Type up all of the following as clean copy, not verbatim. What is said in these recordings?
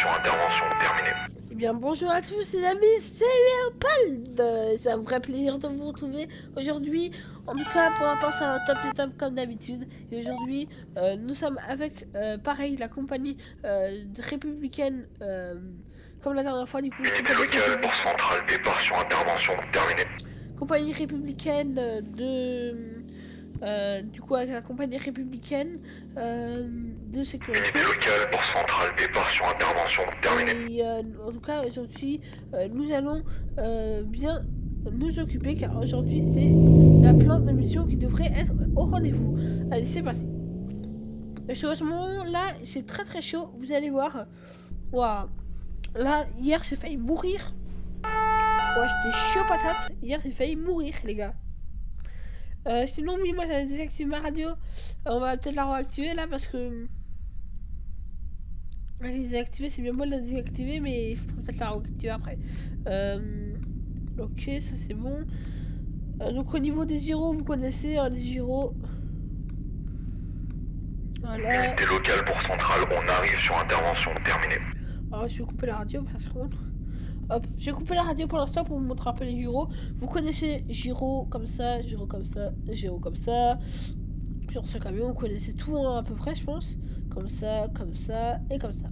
sur intervention terminée. Eh bien bonjour à tous les amis, c'est Léopold. C'est un vrai plaisir de vous retrouver aujourd'hui. En tout cas pour l'instant c'est un top du top comme d'habitude. Et aujourd'hui nous sommes avec pareil la compagnie républicaine comme la dernière fois du coup. Unité locale pour centrale, départ sur intervention terminée. Compagnie républicaine du coup avec la compagnie républicaine de sécurité. Unité locale pour centrale, départ sur intervention terminée. Et en tout cas aujourd'hui nous allons bien nous occuper car aujourd'hui c'est la plainte de mission qui devrait être au rendez-vous. Allez c'est parti. À ce moment là c'est très chaud, vous allez voir. Waouh. Là hier j'ai failli mourir. Ouais j'étais chaud patate. Hier j'ai failli mourir les gars. Sinon oui moi j'avais désactivé ma radio. On va peut-être la réactiver là parce que la désactiver c'est bien beau de la désactiver mais il faudrait peut-être la réactiver après. Ok ça c'est bon. Donc au niveau des gyros vous connaissez les gyros. Voilà. Unité locale pour centrale, on arrive sur intervention terminée. Alors je vais couper la radio par contre. Hop, je vais couper la radio pour l'instant pour vous montrer un peu les gyros. Vous connaissez gyros comme ça, gyros comme ça, gyros comme ça. Sur ce camion, vous connaissez tout hein, à peu près, je pense. Comme ça et comme ça.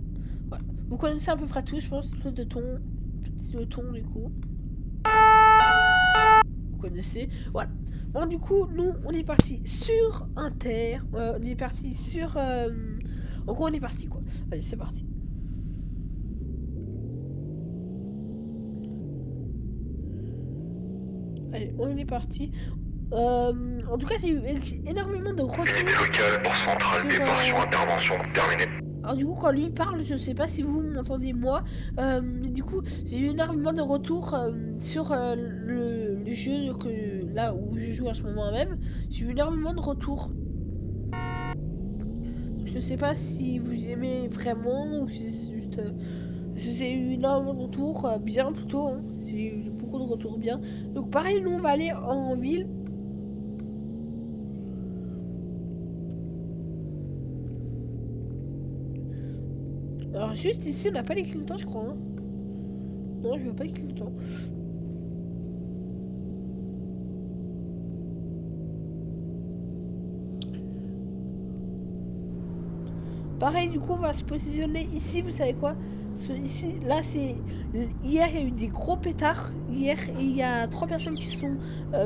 Voilà. Vous connaissez à peu près tout, je pense. Le de ton, petit de ton du coup. Vous connaissez. Voilà. Bon, du coup, nous, on est parti sur Inter. On est parti sur. En gros, on est parti quoi. Allez, c'est parti. Allez, on est parti. En tout cas, j'ai eu énormément de retours. Unité locale pour centrale, départ sur intervention terminée. Alors du coup, quand lui parle, je sais pas si vous m'entendez moi, mais du coup, j'ai eu énormément de retours sur le jeu que là où je joue en ce moment même. J'ai eu énormément de retours. Je sais pas si vous aimez vraiment ou si c'est juste. J'ai eu énormément de retours, bien plutôt. Hein. J'ai eu beaucoup de retours bien. Donc pareil, nous on va aller en ville. Alors juste ici, on n'a pas les clignotants, je crois. Hein. Non, je veux pas les clignotants. Pareil, du coup, on va se positionner ici, vous savez quoi? Ici, là, c'est... Hier, il y a eu des gros pétards. Hier, et il y a 3 personnes qui se sont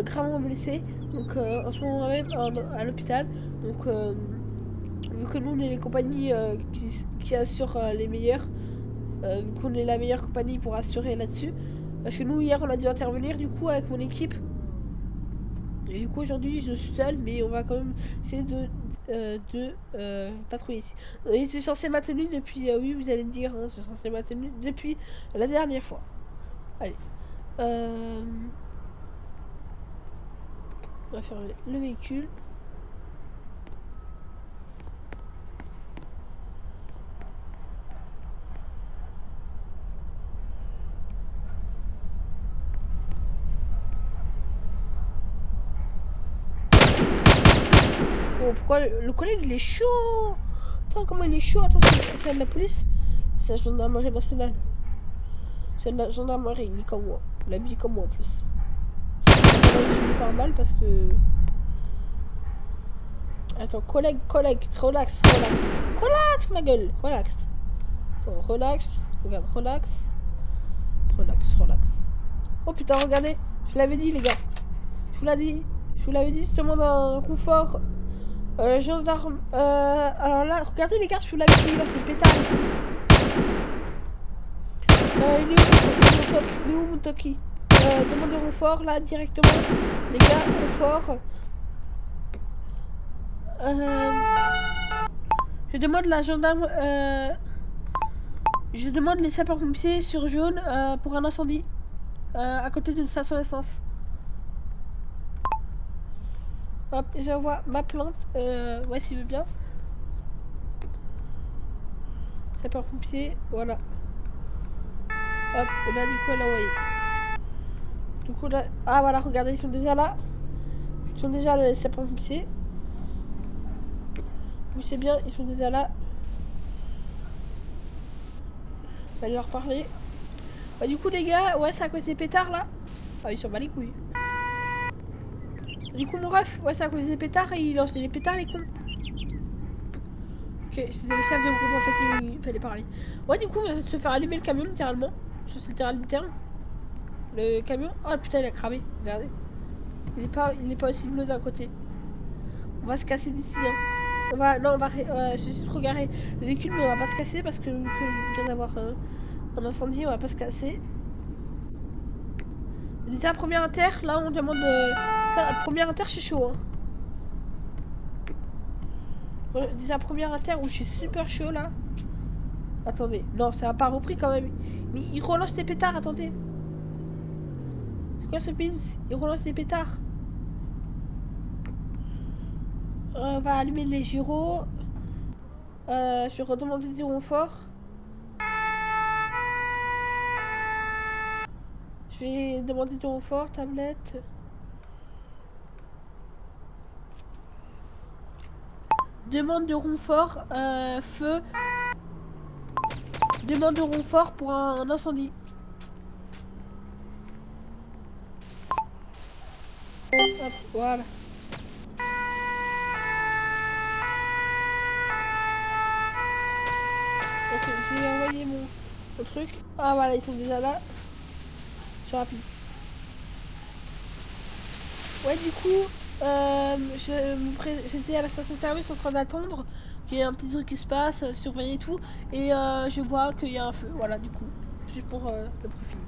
gravement blessées. Donc, en ce moment même, à l'hôpital. Donc, vu que nous, on est les compagnies qui assurent les meilleurs. Vu qu'on est la meilleure compagnie pour assurer là-dessus. Parce que nous, hier, on a dû intervenir, du coup, avec mon équipe. Et du coup, aujourd'hui, je suis seule, mais on va quand même essayer de patrouiller ici. Et je suis censé ma tenue depuis... oui, vous allez me dire, hein, je suis censé ma tenue depuis la dernière fois. Allez. On va fermer le véhicule. Oh, pourquoi le collègue il est chaud? Attends, comment il est chaud? Attends, c'est de la police? C'est la gendarmerie nationale. C'est de la gendarmerie, il est comme moi. Il est habillé comme moi en plus. Il est pas mal parce que... Attends, collègue, relax. Relax ma gueule, relax. Attends, relax, regarde, relax. Oh putain, regardez, je vous l'avais dit les gars. Je vous l'avais dit, c'est demande un confort. Gendarme. Alors là, regardez les gars, je vous l'avais dit, là c'est le pétard. Il est où mon Toki? Demande de renfort là directement. Les gars, renfort. Je demande la gendarme. Je demande les sapeurs-pompiers sur jaune pour un incendie à côté d'une station d'essence. Hop, j'envoie ma plainte. Ouais, s'il veut bien. Sapeurs-pompiers, voilà. Hop, et là, du coup, elle a envoyé. Du coup, là. Ah, voilà, regardez, ils sont déjà là. Ils sont déjà les sapeurs-pompiers. Oui, c'est bien, ils sont déjà là. On va leur parler. Bah du coup les gars, ouais c'est à cause des pétards là. Ah ils s'en bat les couilles. Du coup mon ref, ouais c'est à cause des pétards et il lance les pétards les cons. Ok, c'était le chef de groupe en fait, il fallait parler. Ouais du coup on va se faire allumer le camion littéralement. Ça c'est littéralement le terme. Le camion. Oh putain il a cramé, regardez. Il est pas aussi bleu d'un côté. On va se casser d'ici hein. On va. Non on va. J'ai juste regarder le véhicule mais on va pas se casser parce que vu qu'il vient d'avoir un incendie, on va pas se casser. Déjà première inter, là on demande ça, première inter c'est chaud hein. Déjà première inter où je suis super chaud là. Attendez, non ça a pas repris quand même. Mais il relance des pétards, attendez. C'est quoi ce pins? Il relance des pétards. On va allumer les gyros. Je vais redemander du renfort. Je vais demander du renfort, tablette. Demande de renfort, feu. Demande de renfort pour un incendie. Hop, voilà. Ok, je vais envoyer mon truc. Ah voilà, ils sont déjà là. Je suis rapide. Ouais, du coup, j'étais à la station de service en train d'attendre qu'il y ait un petit truc qui se passe, surveiller et tout. Et je vois qu'il y a un feu. Voilà, du coup. Juste pour le profil.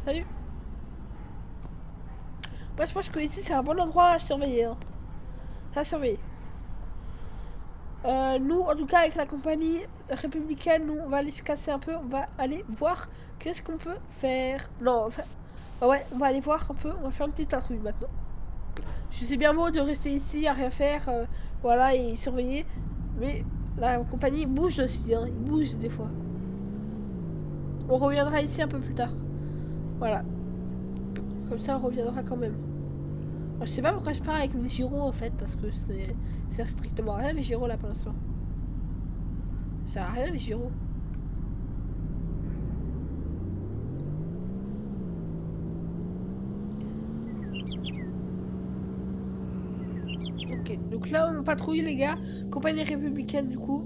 Salut. Moi, je pense que ici, c'est un bon endroit à surveiller. Hein. À surveiller. Nous, en tout cas, avec la compagnie républicaine, nous, on va aller se casser un peu. On va aller voir qu'est-ce qu'on peut faire. Non, enfin, ouais, on va aller voir un peu. On va faire une petite patrouille maintenant. Je sais bien beau de rester ici à rien faire, voilà, et surveiller. Mais la compagnie bouge aussi, hein. Il bouge des fois. On reviendra ici un peu plus tard. Voilà. Comme ça, on reviendra quand même. Alors, je sais pas pourquoi je parle avec mes gyros en fait, parce que c'est strictement rien les gyros là pour l'instant. Ça sert à rien les gyros. Ok, donc là on patrouille les gars. Compagnie républicaine du coup.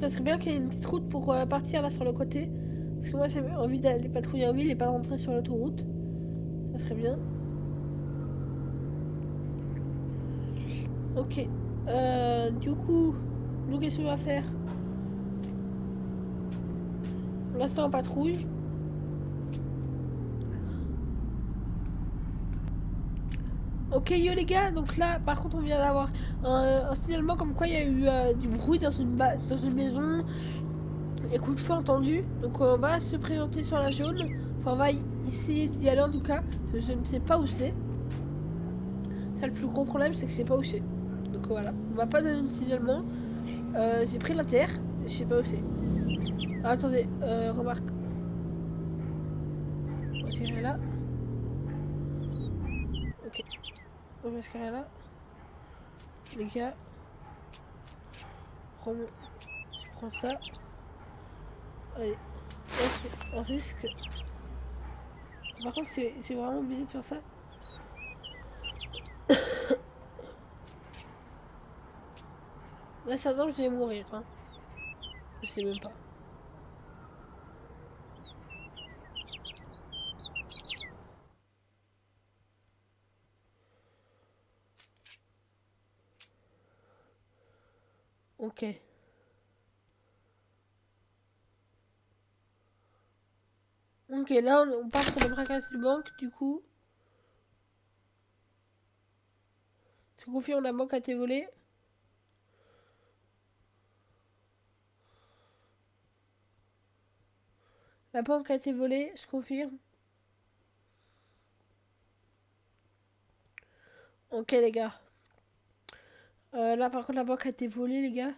Ça serait bien qu'il y ait une petite route pour partir là sur le côté. Parce que moi j'ai envie d'aller patrouiller en ville et pas rentrer sur l'autoroute. Ça serait bien. Ok. Du coup, nous qu'est-ce qu'on va faire? Pour l'instant on patrouille. Ok yo les gars, donc là par contre on vient d'avoir un signalement comme quoi il y a eu du bruit dans une maison. Et coup de feu entendu. Donc on va se présenter sur la jaune. Enfin on va essayer d'y aller en tout cas. Je ne sais pas où c'est. Ça le plus gros problème c'est que c'est pas où c'est. Donc voilà. On m'a pas donné de signalement. J'ai pris l'inter. Je sais pas où c'est. Ah, attendez, remarque. On va se garer là. Ok. On va se garer là. Les gars. Je prends ça. Allez. Ok, un risque. Par contre, c'est vraiment obligé de faire ça. Là, certainement, je vais mourir. Hein. Je sais même pas. Ok. Ok, là, on part sur le braquage de banque, du coup. Je confirme, la banque a été volée. La banque a été volée, je confirme. Ok, les gars. Là, par contre, la banque a été volée, les gars.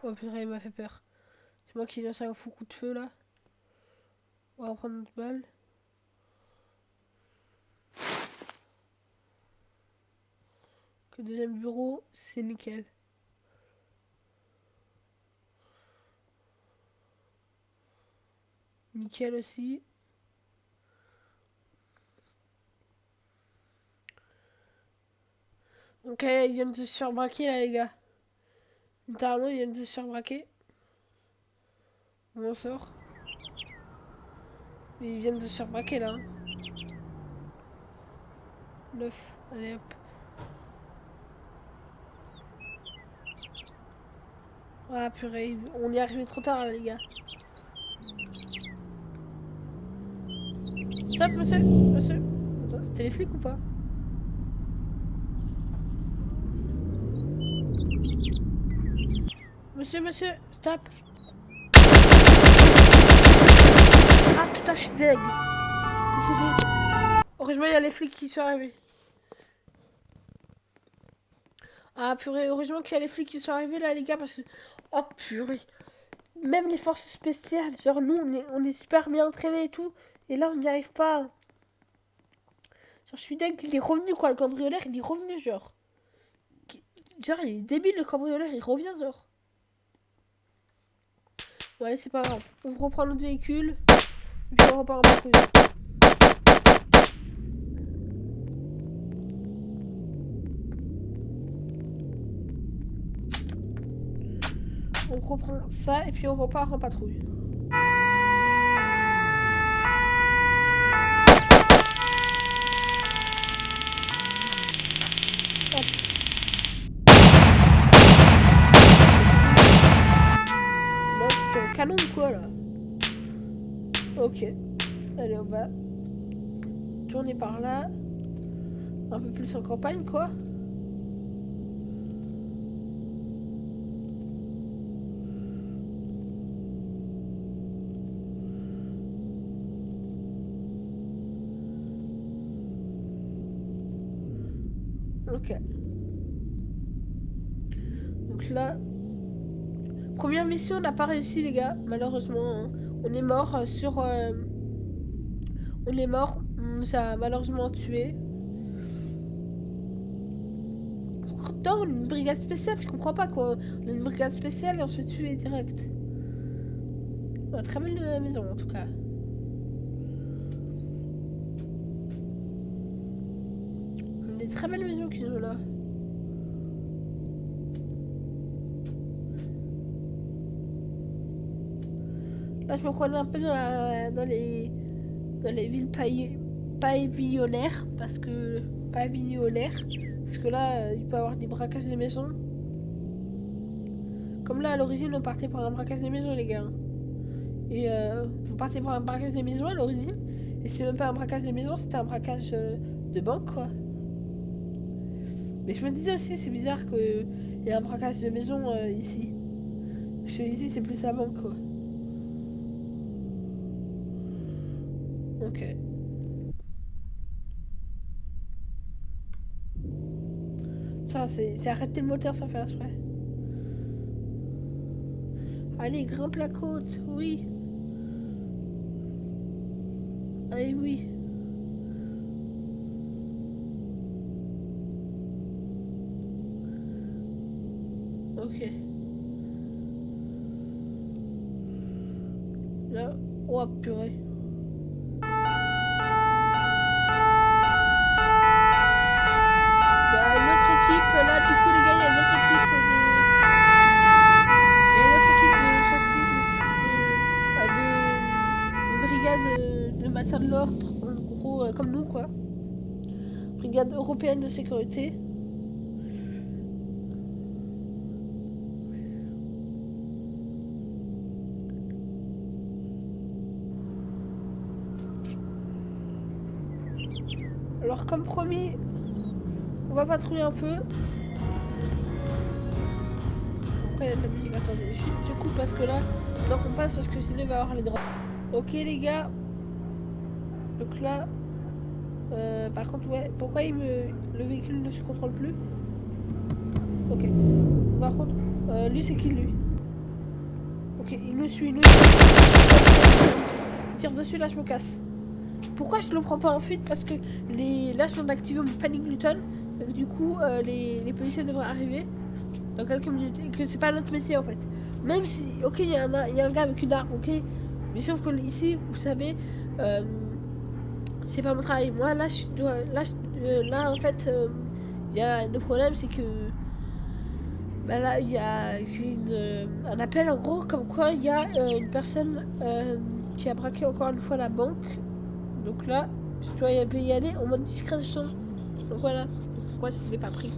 Oh putain, il m'a fait peur. C'est moi qui lance un fou coup de feu, là. On va prendre notre balle. Que deuxième bureau, c'est nickel. Nickel aussi. Ok, ils viennent de se faire braquer là, les gars. Littéralement, ils viennent de se faire braquer. On sort. Ils viennent de se faire braquer là. 9. Allez hop. Ah purée, on est arrivé trop tard là, les gars. Stop, monsieur, monsieur. Attends, c'était les flics ou pas? Monsieur, stop. Ah putain, je suis deg. Désolé. Heureusement, il y a les flics qui sont arrivés. Ah purée, heureusement qu'il y a les flics qui sont arrivés là, les gars, parce que... Oh purée. Même les forces spéciales, genre nous, on est super bien entraînés et tout. Et là, on n'y arrive pas. Genre, je suis dingue, il est revenu quoi, le cambrioleur, il est revenu, genre. Genre, il est débile, le cambrioleur, il revient, genre. Bon, allez, c'est pas grave. On reprend notre véhicule. Et puis on repart en patrouille. On reprend ça et puis on repart en patrouille. Là, c'est un canon ou quoi là? Ok. Allez, on va tourner par là. Un peu plus en campagne quoi. Ok. Donc là, première mission, on n'a pas réussi les gars, malheureusement. Hein. On est mort sur... On est mort, on nous a malheureusement tués. Pourtant, on est une brigade spéciale, je comprends pas quoi. On est une brigade spéciale et on se fait tuer direct. On a très mal de la maison en tout cas. Des très belles maisons qu'ils ont là. Là, je me prenais un peu dans les villes pavillonnaires parce que là, il peut y avoir des braquages de maisons. Comme là, à l'origine, on partait pour un braquage de maison, les gars. Et on partait pour un braquage de maison à l'origine. Et c'était même pas un braquage de maison, c'était un braquage de banque, quoi. Mais je me disais aussi, c'est bizarre qu'il y ait un braquage de maison ici. Parce que ici, c'est plus la banque, quoi. Ok. Ça, c'est arrêter le moteur sans faire exprès. Allez, grimpe la côte, oui. Allez, oui. Ok. Là, oh purée. Là, du coup, les gars, il y a une autre équipe de... Il y a une autre équipe de... une brigade de maintien de l'ordre, en gros, comme nous, quoi. Brigade européenne de sécurité. Alors, comme promis, on va patrouiller un peu. Pourquoi il y a de la musique? Attendez, je coupe parce que là, donc on passe parce que sinon il va y avoir les droits. Ok les gars. Donc là, par contre, ouais, pourquoi le véhicule ne se contrôle plus? Ok. Par contre, lui c'est qui lui? Ok, il nous suit, tire dessus, là je me casse. Pourquoi je le prends pas en fuite? Parce que là je viens d'activer mon panic button. Donc, du coup, les policiers devraient arriver dans quelques minutes. Et que c'est pas notre métier en fait. Même si, ok, il y a un gars avec une arme, ok. Mais sauf que ici, vous savez, c'est pas mon travail. Moi, là, là en fait, il y a le problème, c'est que bah là, j'ai un appel en gros, comme quoi il y a une personne qui a braqué encore une fois la banque. Donc là, je dois y aller en mode discrétion. Donc voilà, pourquoi je l'ai pas pris.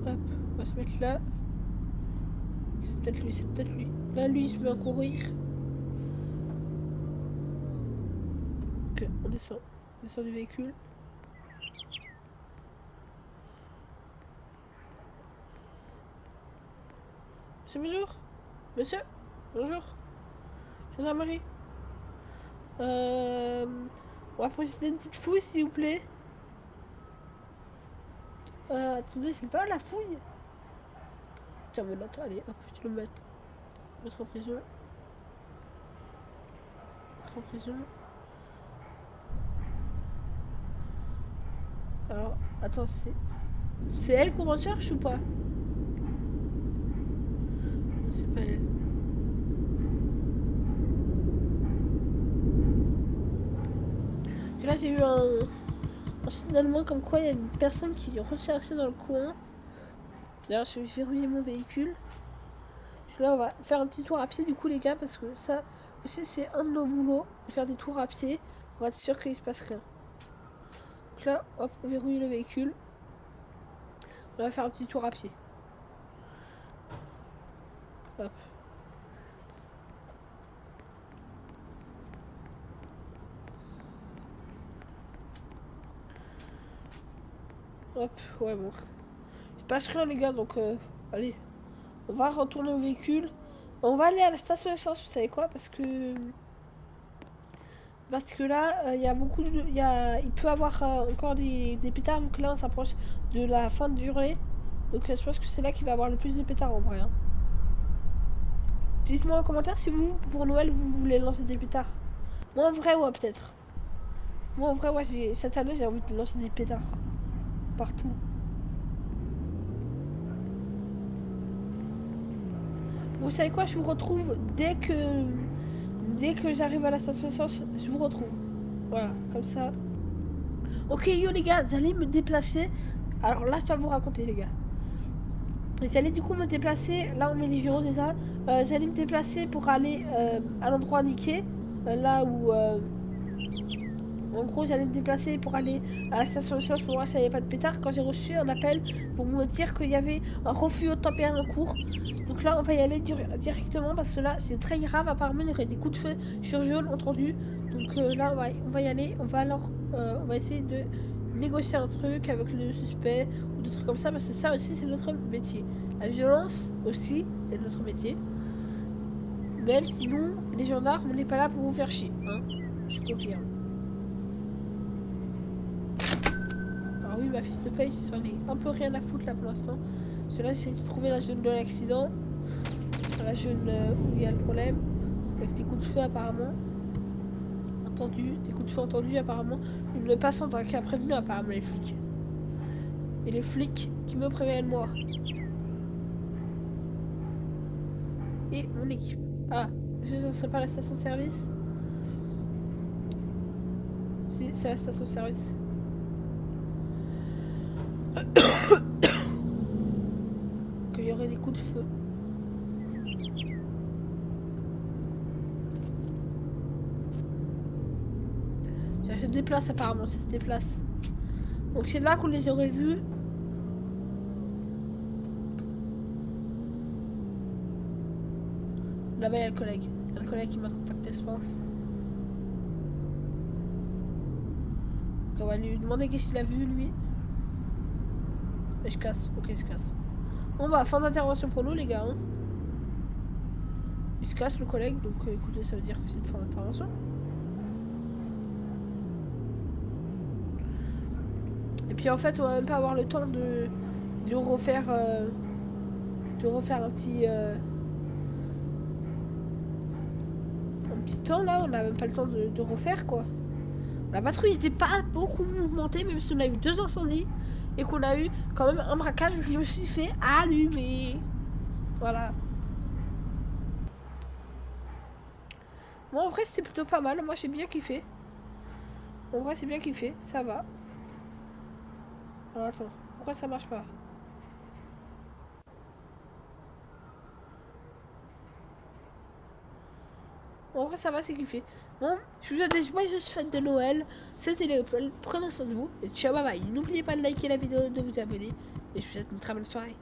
Hop, on va se mettre là. C'est peut-être lui, c'est peut-être lui. Là, lui, il se met à courir. Ok, on descend du véhicule. Monsieur, bonjour. Monsieur, bonjour. Gendarmerie. On va procéder une petite fouille, s'il vous plaît. Attendez, c'est pas la fouille. Tiens, mon note, allez, hop, je te le mets. Mettre en prison. Mettre en prison. Alors, attends, c'est elle qu'on recherche ou pas? C'est pas elle. Là, j'ai eu un signalement comme quoi il y a une personne qui est recherchée dans le coin. D'ailleurs, je vais verrouiller mon véhicule. Là, on va faire un petit tour à pied du coup, les gars, parce que ça aussi, c'est un de nos boulots. Faire des tours à pied pour être sûr qu'il se passe rien. Donc là, hop, on verrouille le véhicule. On va faire un petit tour à pied. Hop. Hop, ouais, bon. Il se passe rien, les gars, donc allez. On va retourner au véhicule. On va aller à la station essence, vous savez quoi? Parce que là, il y a beaucoup de... il peut y avoir encore des pétards. Donc là, on s'approche de la fin de journée. Donc je pense que c'est là qu'il va y avoir le plus de pétards en vrai. Hein. Dites-moi en commentaire si vous, pour Noël, vous voulez lancer des pétards. Moi, en vrai, ouais, peut-être. Moi, en vrai, ouais, cette année, j'ai envie de lancer des pétards. Partout. Vous savez quoi? Je vous retrouve dès que j'arrive à la station essence. Je vous retrouve. Voilà, comme ça. Ok, yo les gars, vous allez me déplacer. Alors là, je dois vous raconter, les gars. Vous allez du coup me déplacer. Là, on met les gyros déjà. Vous allez me déplacer pour aller à l'endroit indiqué. Là où. En gros, j'allais me déplacer pour aller à la station essence pour voir s'il n'y avait pas de pétard. Quand j'ai reçu un appel pour me dire qu'il y avait un refus tempéraire en cours. Donc là, on va y aller directement parce que là, c'est très grave. Apparemment, il y aurait des coups de feu sur jaune entendus. Donc là, on va y aller. On va essayer de négocier un truc avec le suspect ou des trucs comme ça parce que ça aussi, c'est notre métier. La violence aussi est notre métier. Même sinon, les gendarmes, on n'est pas là pour vous faire chier. Hein, je confirme. Oui, ma fiche de paye, j'en ai un peu rien à foutre là pour l'instant. Parce que là, j'essaie de trouver la zone de l'accident. La zone où il y a le problème. Avec des coups de feu apparemment. Entendus. Des coups de feu entendus apparemment. Une passante qui a prévenu apparemment les flics. Et les flics qui me préviennent moi. Et mon équipe. Ah, c'est pas la station service? Si, c'est la station service. Qu'il y aurait des coups de feu. Ça se déplace apparemment, ça se déplace. Donc c'est là qu'on les aurait vus. Là-bas il y a le collègue. Il y a le collègue qui m'a contacté je pense. Donc on va lui demander qu'est-ce qu'il a vu lui. Et je casse, ok je casse. Bon bah fin d'intervention pour nous les gars. Hein. Il se casse le collègue, donc écoutez ça veut dire que c'est une fin d'intervention. Et puis en fait on va même pas avoir le temps de refaire un petit temps là, on a même pas le temps de refaire quoi. La patrouille n'était pas beaucoup mouvementée, même si on a eu 2 incendies et qu'on a eu quand même un braquage, je me suis fait allumer. Voilà. Bon, en vrai, c'était plutôt pas mal. Moi, j'ai bien kiffé. En vrai, c'est bien kiffé. Ça va. Alors, attends. Pourquoi ça marche pas? En vrai, ça va, c'est kiffé. Bon, je vous souhaite des joyeuses fêtes de Noël. C'était Léopold. Prenez soin de vous. Et ciao, bye bye. N'oubliez pas de liker la vidéo, de vous abonner. Et je vous souhaite une très bonne soirée.